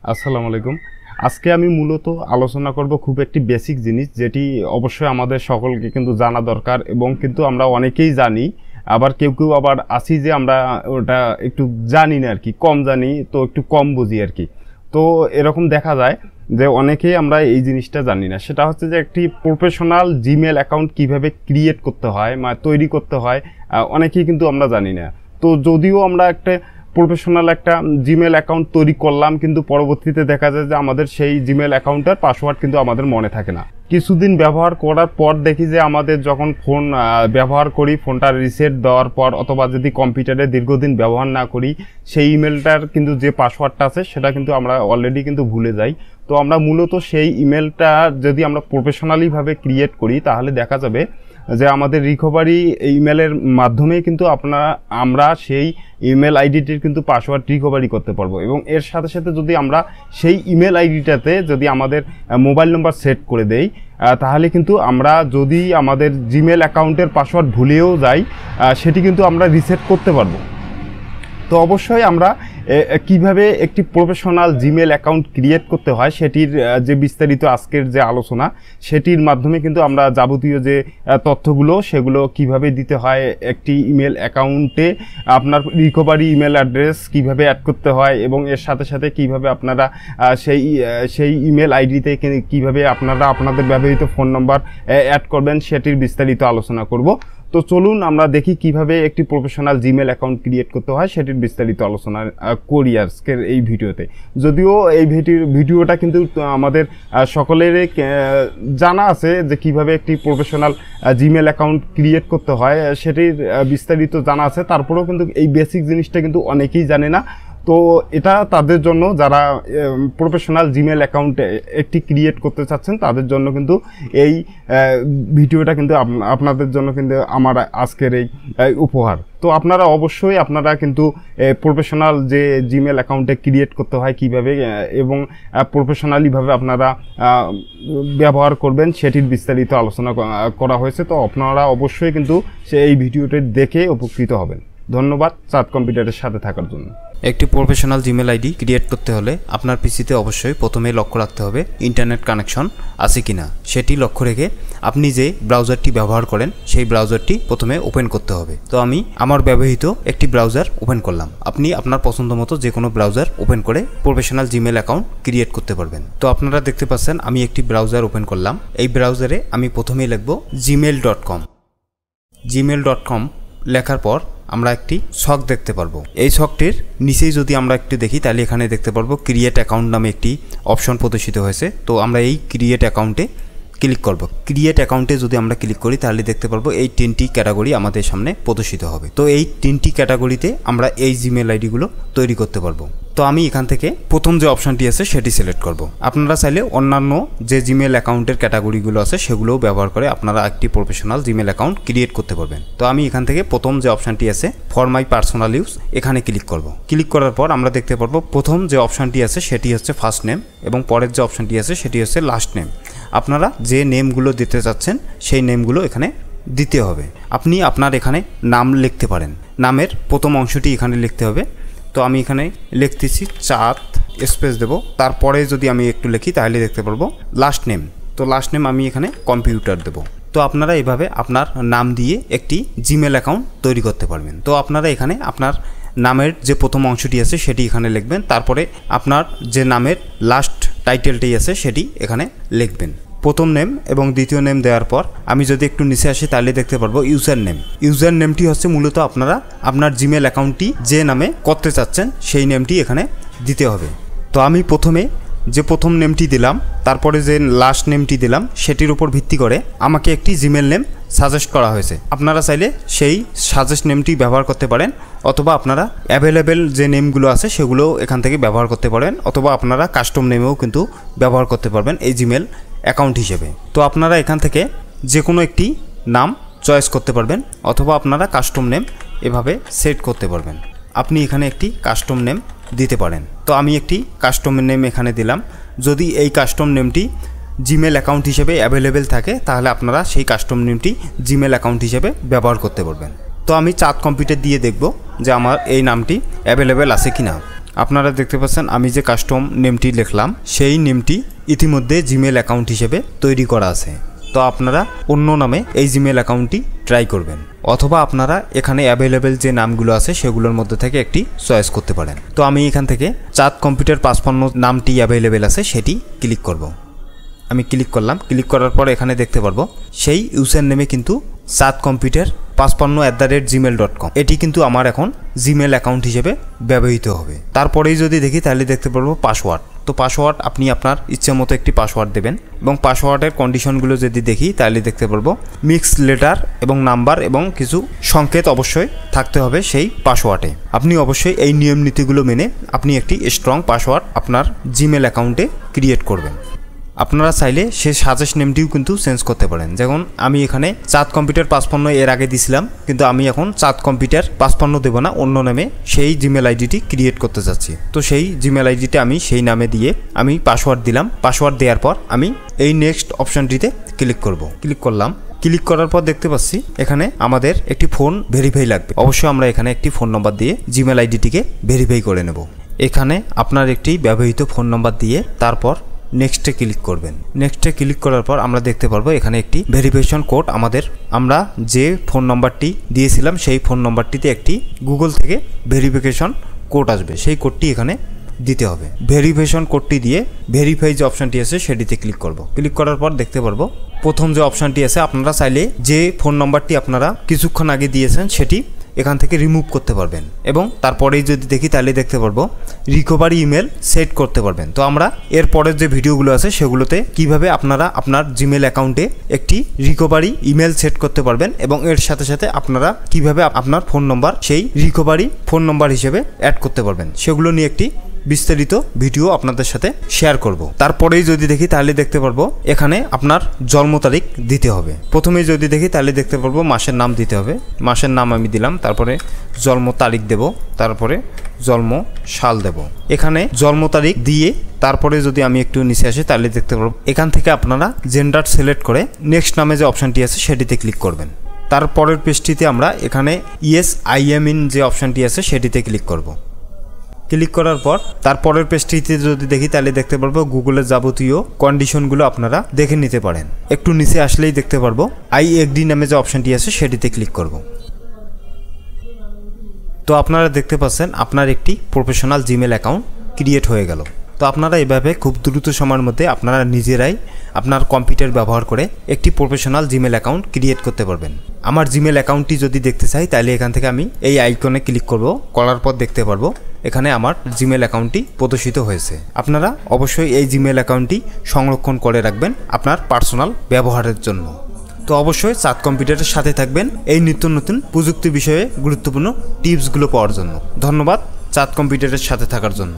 আসসালামু আলাইকুম। আজকে আমি মূলত আলোচনা করব খুব একটি বেসিক জিনিস, যেটি অবশ্যই আমাদের সকলকে কিন্তু জানা দরকার এবং কিন্তু আমরা অনেকেই জানি, আবার কেউ কেউ আবার আছি যে আমরা ওটা একটু জানি না আর কি, কম জানি, তো একটু কম বুঝি আর কি। তো এরকম দেখা যায় যে অনেকেই আমরা এই জিনিসটা জানি না। সেটা হচ্ছে যে একটি প্রফেশনাল জিমেল অ্যাকাউন্ট কিভাবে ক্রিয়েট করতে হয়, মানে তৈরি করতে হয়, অনেকেই কিন্তু আমরা জানি না। তো যদিও আমরা একটা প্রফেশনাল একটা জিমেল অ্যাকাউন্ট তৈরি করলাম, কিন্তু পরবর্তীতে দেখা যায় যে আমাদের সেই জিমেল অ্যাকাউন্টের পাসওয়ার্ড কিন্তু আমাদের মনে থাকে না। কিছুদিন ব্যবহার করার পর দেখি যে আমাদের যখন ফোন ব্যবহার করি, ফোনটা রিসেট দেওয়ার পর অথবা যদি কম্পিউটারে দীর্ঘদিন ব্যবহার না করি, সেই ইমেলটার কিন্তু যে পাসওয়ার্ডটা আছে সেটা কিন্তু আমরা অলরেডি কিন্তু ভুলে যাই। তো আমরা মূলত সেই ইমেলটা যদি আমরা প্রফেশনালিভাবে ক্রিয়েট করি, তাহলে দেখা যাবে যে আমাদের রিকভারি ইমেলের মাধ্যমে কিন্তু আমরা সেই ইমেল আইডিটির কিন্তু পাসওয়ার্ড রিকভারি করতে পারবো। এবং এর সাথে সাথে যদি আমরা সেই ইমেল আইডিটাতে যদি আমাদের মোবাইল নাম্বার সেট করে দেই, তাহলে কিন্তু আমরা যদি আমাদের জিমেল অ্যাকাউন্টের পাসওয়ার্ড ভুলেও যাই, সেটি কিন্তু আমরা রিসেট করতে পারবো। তো অবশ্যই আমরা কিভাবে একটি প্রফেশনাল জিমেল অ্যাকাউন্ট ক্রিয়েট করতে হয় সেটির যে বিস্তারিত আজকের যে আলোচনা, সেটির মাধ্যমে কিন্তু আমরা যাবতীয় যে তথ্যগুলো সেগুলো কিভাবে দিতে হয়, একটি ইমেল অ্যাকাউন্টে আপনার রিকভারি ইমেল অ্যাড্রেস কিভাবে অ্যাড করতে হয়, এবং এর সাথে সাথে কিভাবে আপনারা সেই ইমেল আইডিতে কিভাবে আপনারা আপনাদের ব্যবহৃত ফোন নাম্বার অ্যাড করবেন, সেটির বিস্তারিত আলোচনা করব। তো চলুন আমরা দেখি কিভাবে একটি প্রফেশনাল জিমেল অ্যাকাউন্ট ক্রিয়েট করতে হয়, সেটির বিস্তারিত আলোচনা করি আজকের এই ভিডিওতে। যদিও এই ভিডিওটা কিন্তু আমাদের সকলেরই জানা আছে যে কিভাবে একটি প্রফেশনাল জিমেল অ্যাকাউন্ট ক্রিয়েট করতে হয়, সেটির বিস্তারিত জানা আছে, তারপরেও কিন্তু এই বেসিক জিনিসটা কিন্তু অনেকেই জানে না। তো এটা তাদের জন্য, যারা প্রফেশনাল জিমেল অ্যাকাউন্ট একটি ক্রিয়েট করতে চাচ্ছেন, তাদের জন্য কিন্তু এই ভিডিওটা কিন্তু আপনাদের জন্য কিন্তু আমার আজকের এই উপহার। তো আপনারা অবশ্যই কিন্তু প্রফেশনাল যে জিমেল অ্যাকাউন্টে ক্রিয়েট করতে হয় কিভাবে এবং প্রফেশনালিভাবে আপনারা ব্যবহার করবেন, সেটির বিস্তারিত আলোচনা করা হয়েছে। তো আপনারা অবশ্যই কিন্তু এই ভিডিওটি দেখে উপকৃত হবেন। ধন্যবাদ চাঁদ কম্পিউটারের সাথে থাকার জন্য। একটি প্রফেশনাল জিমেল আইডি ক্রিয়েট করতে হলে আপনার পিসিতে অবশ্যই প্রথমে লক্ষ্য রাখতে হবে ইন্টারনেট কানেকশন আছে কিনা। সেটি লক্ষ্য রেখে আপনি যে ব্রাউজারটি ব্যবহার করেন সেই ব্রাউজারটি প্রথমে ওপেন করতে হবে। তো আমি আমার ব্যবহৃত একটি ব্রাউজার ওপেন করলাম। আপনি আপনার পছন্দ মতো যে কোনো ব্রাউজার ওপেন করে প্রফেশনাল জিমেল অ্যাকাউন্ট ক্রিয়েট করতে পারবেন। তো আপনারা দেখতে পাচ্ছেন আমি একটি ব্রাউজার ওপেন করলাম। এই ব্রাউজারে আমি প্রথমেই লিখব gmail.com। gmail.com লেখার পর আমরা একটি ছক দেখতে পারবো। এই ছকটির নিচেই যদি আমরা একটু দেখি, তাহলে এখানে দেখতে পারবো ক্রিয়েট অ্যাকাউন্ট নামে একটি অপশন প্রদর্শিত হয়েছে। তো আমরা এই ক্রিয়েট অ্যাকাউন্টে ক্লিক করব। ক্রিয়েট অ্যাকাউন্টে যদি আমরা ক্লিক করি, তাহলে দেখতে পারবো এই 3টি ক্যাটাগরি আমাদের সামনে প্রদর্শিত হবে। তো এই 3টি ক্যাটাগরিতে আমরা এই জিমেল আইডিগুলো তৈরি করতে পারবো। তো আমি এখান থেকে প্রথম যে অপশানটি আছে সেটি সিলেক্ট করব। আপনারা চাইলে অন্যান্য যে জিমেল অ্যাকাউন্টের ক্যাটাগরিগুলো আছে সেগুলোও ব্যবহার করে আপনারা একটি প্রফেশনাল জিমেল অ্যাকাউন্ট ক্রিয়েট করতে পারবেন। তো আমি এখান থেকে প্রথম যে অপশানটি আছে ফর মাই পার্সোনাল ইউজ, এখানে ক্লিক করব। ক্লিক করার পর আমরা দেখতে পারবো প্রথম যে অপশানটি আছে সেটি হচ্ছে ফার্স্ট নেম, এবং পরের যে অপশানটি আছে সেটি হচ্ছে লাস্ট নেম। আপনারা যে নেমগুলো দিতে চাচ্ছেন সেই নেমগুলো এখানে দিতে হবে। আপনি আপনার এখানে নাম লিখতে পারেন, নামের প্রথম অংশটি এখানে লিখতে হবে। তো আমি এখানে লিখতেছি চাঁদ, স্পেস দেব, তারপরে যদি আমি একটু লিখি তাহলে দেখতে পারবো লাস্ট নেম। তো লাস্ট নেম আমি এখানে কম্পিউটার দেব। তো আপনারা এভাবে আপনার নাম দিয়ে একটি জিমেল অ্যাকাউন্ট তৈরি করতে পারবেন। তো আপনারা এখানে আপনার নামের যে প্রথম অংশটি আছে সেটি এখানে লিখবেন, তারপরে আপনার যে নামের লাস্ট টাইটেলটি আছে সেটি এখানে লিখবেন। প্রথম নেম এবং দ্বিতীয় নেম দেওয়ার পর আমি যদি একটু নিচে আসি, তাহলে দেখতে পারবো ইউজার নেম। ইউজার নেমটি হচ্ছে মূলত আপনারা আপনার জিমেল অ্যাকাউন্টটি যে নামে করতে চাচ্ছেন সেই নেমটি এখানে দিতে হবে। তো আমি প্রথমে যে প্রথম নেমটি দিলাম, তারপরে যে লাস্ট নেমটি দিলাম, সেটির উপর ভিত্তি করে আমাকে একটি জিমেল নেম সাজেস্ট করা হয়েছে। আপনারা চাইলে সেই সাজেস্ট নেমটি ব্যবহার করতে পারেন, অথবা আপনারা অ্যাভেলেবেল যে নেমগুলো আছে সেগুলো এখান থেকে ব্যবহার করতে পারেন, অথবা আপনারা কাস্টম নেমেও কিন্তু ব্যবহার করতে পারবেন এই জিমেল অ্যাকাউন্ট হিসেবে। তো আপনারা এখান থেকে যে কোনো একটি নাম চয়েস করতে পারবেন, অথবা আপনারা কাস্টম নেম এভাবে সেট করতে পারবেন। আপনি এখানে একটি কাস্টম নেম দিতে পারেন। তো আমি একটি কাস্টম নেম এখানে দিলাম। যদি এই কাস্টম নেমটি জিমেল অ্যাকাউন্ট হিসেবে অ্যাভেলেবেল থাকে, তাহলে আপনারা সেই কাস্টম নেমটি জিমেল অ্যাকাউন্ট হিসেবে ব্যবহার করতে পারবেন। তো আমি চাঁদ কম্পিউটার দিয়ে দেখব যে আমার এই নামটি অ্যাভেলেবেল আছে কিনা। আপনারা দেখতে পাচ্ছেন আমি যে কাস্টম নেমটি লিখলাম সেই নেমটি ইতিমধ্যে জিমেল অ্যাকাউন্ট হিসেবে তৈরি করা আছে। তো আপনারা অন্য নামে এই জিমেল অ্যাকাউন্টটি ট্রাই করবেন, অথবা আপনারা এখানে অ্যাভেলেবেল যে নামগুলো আছে সেগুলোর মধ্যে থেকে একটি চয়েস করতে পারেন। তো আমি এখান থেকে চাঁদ কম্পিউটার 55 নামটি অ্যাভেলেবেল আছে সেটি ক্লিক করব। আমি ক্লিক করলাম। ক্লিক করার পর এখানে দেখতে পারবো সেই ইউজার নেমে কিন্তু চাঁদ কম্পিউটার 55@gmail.com এটি কিন্তু আমার এখন জিমেল অ্যাকাউন্ট হিসেবে ব্যবহৃত হবে। তারপরেই যদি দেখি তাহলে দেখতে পারবো পাসওয়ার্ড। তো পাসওয়ার্ড আপনি আপনার ইচ্ছে মতো একটি পাসওয়ার্ড দেবেন, এবং পাসওয়ার্ডের কন্ডিশনগুলো যদি দেখি তাহলে দেখতে পারবো মিক্স লেটার এবং নাম্বার এবং কিছু সংকেত অবশ্যই থাকতে হবে সেই পাসওয়ার্ডে। আপনি অবশ্যই এই নিয়ম নীতিগুলো মেনে আপনি একটি স্ট্রং পাসওয়ার্ড আপনার জিমেল অ্যাকাউন্টে ক্রিয়েট করবেন। আপনারা চাইলে সে সাজেস্ট নেমটিও কিন্তু চেঞ্জ করতে পারেন। যেমন আমি এখানে চাঁদ কম্পিউটার 55 এর আগে দিছিলাম, কিন্তু আমি এখন চাঁদ কম্পিউটার 55 দেব না, অন্য নামে সেই জিমেল আইডিটি ক্রিয়েট করতে যাচ্ছি। তো সেই জিমেল আইডিটি আমি সেই নামে দিয়ে আমি পাসওয়ার্ড দিলাম। পাসওয়ার্ড দেওয়ার পর আমি এই নেক্সট অপশনটিতে ক্লিক করব। ক্লিক করলাম। ক্লিক করার পর দেখতে পাচ্ছি এখানে আমাদের একটি ফোন ভেরিফাই লাগবে। অবশ্যই আমরা এখানে একটি ফোন নম্বর দিয়ে জিমেল আইডিটিকে ভেরিফাই করে নেব। এখানে আপনার একটি ব্যবহৃত ফোন নম্বর দিয়ে তারপর নেক্সটে ক্লিক করবেন। নেক্সটে ক্লিক করার পর আমরা দেখতে পারবো এখানে একটি ভেরিফিকেশন কোড আমরা যে ফোন নম্বরটি দিয়েছিলাম সেই ফোন নম্বরটিতে একটি গুগল থেকে ভেরিফিকেশন কোড আসবে, সেই কোডটি এখানে দিতে হবে। ভেরিফিকেশন কোডটি দিয়ে ভেরিফাই যে অপশনটি আছে সেটিতে ক্লিক করব। ক্লিক করার পর দেখতে পারবো প্রথম যে অপশনটি আছে আপনারা চাইলে যে ফোন নম্বরটি আপনারা কিছুক্ষণ আগে দিয়েছেন সেটি এখান থেকে রিমুভ করতে পারবেন, এবং তারপরেই যদি দেখি তাহলে দেখতে পারবো রিকভারি ইমেল সেট করতে পারবেন। তো আমরা এর পরের যে ভিডিওগুলো আছে সেগুলোতে কিভাবে আপনারা আপনার জিমেল অ্যাকাউন্টে একটি রিকভারি ইমেল সেট করতে পারবেন, এবং এর সাথে সাথে আপনারা কিভাবে আপনার ফোন নম্বর সেই রিকভারি ফোন নম্বর হিসেবে অ্যাড করতে পারবেন সেগুলো নিয়ে একটি বিস্তারিত ভিডিও আপনাদের সাথে শেয়ার করব। তারপরেই যদি দেখি তাহলে দেখতে পারবো এখানে আপনার জন্ম তারিখ দিতে হবে। প্রথমেই যদি দেখি তাহলে দেখতে পারবো মাসের নাম দিতে হবে। মাসের নাম আমি দিলাম, তারপরে জন্ম তারিখ দেব, তারপরে জন্ম সাল দেব। এখানে জন্ম তারিখ দিয়ে তারপরে যদি আমি একটু নিচে আসি তাহলে দেখতে পারবো এখান থেকে আপনারা জেন্ডার সিলেক্ট করে নেক্সট নামে যে অপশনটি আছে সেটিতে ক্লিক করবেন। তারপরের পেজটিতে আমরা এখানে ইয়েস আই এম ইন যে অপশনটি আছে সেটিতে ক্লিক করব। ক্লিক করার পর তারপরের পেজটিতে যদি দেখি তাহলে দেখতে পারবো গুগলের যাবতীয় কন্ডিশনগুলো আপনারা দেখে নিতে পারেন। একটু নিচে আসলেই দেখতে পারবো আই এগ্রি নামে যে অপশনটি আছে সেটিতে ক্লিক করব। তো আপনারা দেখতে পাচ্ছেন আপনার একটি প্রফেশনাল জিমেল অ্যাকাউন্ট ক্রিয়েট হয়ে গেল। তো আপনারা এভাবে খুব দ্রুত সময়ের মধ্যে আপনারা নিজেরাই আপনার কম্পিউটার ব্যবহার করে একটি প্রফেশনাল জিমেল অ্যাকাউন্ট ক্রিয়েট করতে পারবেন। আমার জিমেল অ্যাকাউন্টটি যদি দেখতে চাই তাহলে এখান থেকে আমি এই আইকনে ক্লিক করব। করার পর দেখতে পারবো এখানে আমার জিমেল অ্যাকাউন্টটি প্রদর্শিত হয়েছে। আপনারা অবশ্যই এই জিমেল অ্যাকাউন্টটি সংরক্ষণ করে রাখবেন আপনার পার্সোনাল ব্যবহারের জন্য। তো অবশ্যই চাঁদ কম্পিউটারের সাথে থাকবেন এই নিত্য নতুন প্রযুক্তি বিষয়ে গুরুত্বপূর্ণ টিপসগুলো পাওয়ার জন্য। ধন্যবাদ চাঁদ কম্পিউটারের সাথে থাকার জন্য।